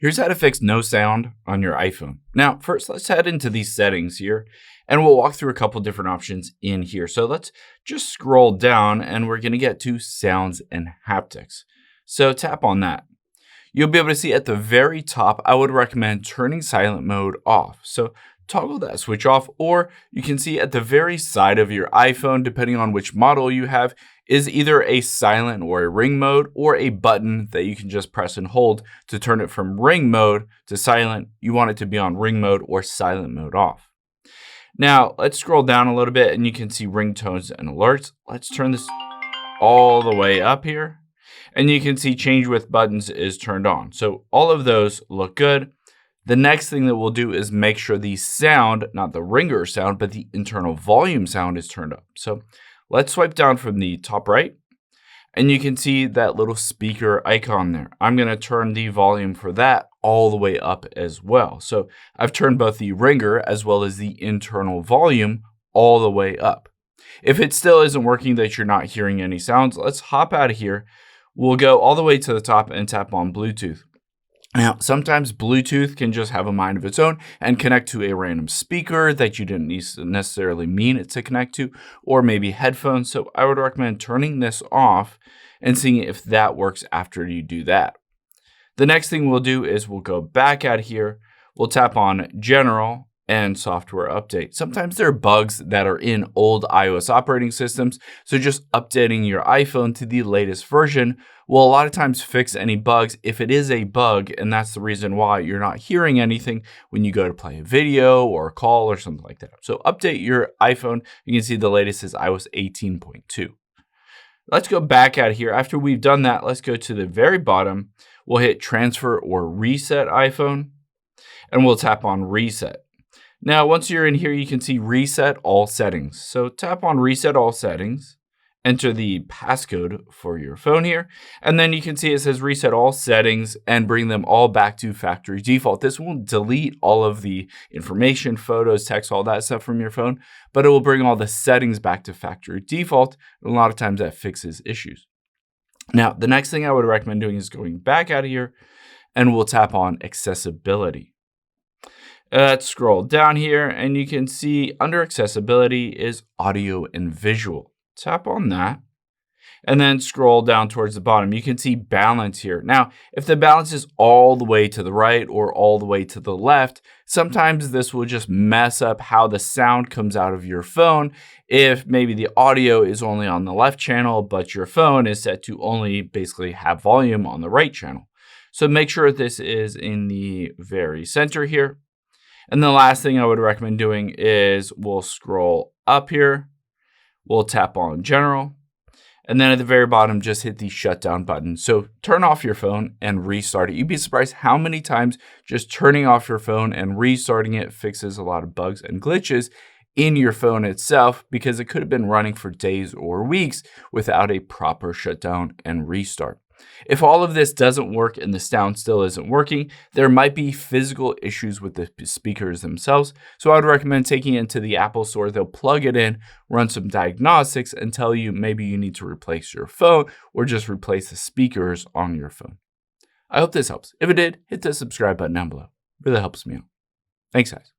Here's how to fix no sound on your iPhone. Now, first, let's head into these settings here, and we'll walk through a couple different options in here. So let's just scroll down, and we're going to get to sounds and haptics. So tap on that. You'll be able to see at the very top, I would recommend turning silent mode off. So toggle that switch off, or you can see at the very side of your iPhone, depending on which model you have, is either a silent or a ring mode, or a button that you can just press and hold to turn it from ring mode to silent. You want it to be on ring mode or silent mode off. Now, let's scroll down a little bit and you can see ringtones and alerts. Let's turn this all the way up here. And you can see change with buttons is turned on. So all of those look good. The next thing that we'll do is make sure the sound, not the ringer sound, but the internal volume sound is turned up. So let's swipe down from the top right, and you can see that little speaker icon there. I'm going to turn the volume for that all the way up as well. So I've turned both the ringer as well as the internal volume all the way up. If it still isn't working, that you're not hearing any sounds, let's hop out of here. We'll go all the way to the top and tap on Bluetooth. Now, sometimes Bluetooth can just have a mind of its own and connect to a random speaker that you didn't necessarily mean it to connect to, or maybe headphones. So I would recommend turning this off and seeing if that works after you do that. The next thing we'll do is we'll go back out here. We'll tap on General and Software Update. Sometimes there are bugs that are in old iOS operating systems, so just updating your iPhone to the latest version will a lot of times fix any bugs if it is a bug, and that's the reason why you're not hearing anything when you go to play a video or a call or something like that. So update your iPhone. You can see the latest is iOS 18.2. Let's go back out here. After we've done that, let's go to the very bottom. We'll hit Transfer or Reset iPhone, and we'll tap on Reset. Now, once you're in here, you can see Reset All Settings. So tap on Reset All Settings, enter the passcode for your phone here, and then you can see it says Reset All Settings and bring them all back to factory default. This won't delete all of the information, photos, text, all that stuff from your phone, but it will bring all the settings back to factory default. And a lot of times that fixes issues. Now, the next thing I would recommend doing is going back out of here, and we'll tap on Accessibility. Let's scroll down here, and you can see under accessibility is audio and visual. Tap on that, and then scroll down towards the bottom. You can see balance here. Now, if the balance is all the way to the right or all the way to the left, sometimes this will just mess up how the sound comes out of your phone. If maybe the audio is only on the left channel, but your phone is set to only basically have volume on the right channel. So make sure this is in the very center here. And the last thing I would recommend doing is we'll scroll up here. We'll tap on General. And then at the very bottom, just hit the shutdown button. So turn off your phone and restart it. You'd be surprised how many times just turning off your phone and restarting it fixes a lot of bugs and glitches in your phone itself, because it could have been running for days or weeks without a proper shutdown and restart. If all of this doesn't work and the sound still isn't working, there might be physical issues with the speakers themselves. So I would recommend taking it into the Apple Store. They'll plug it in, run some diagnostics, and tell you maybe you need to replace your phone or just replace the speakers on your phone. I hope this helps. If it did, hit the subscribe button down below. It really helps me out. Thanks, guys.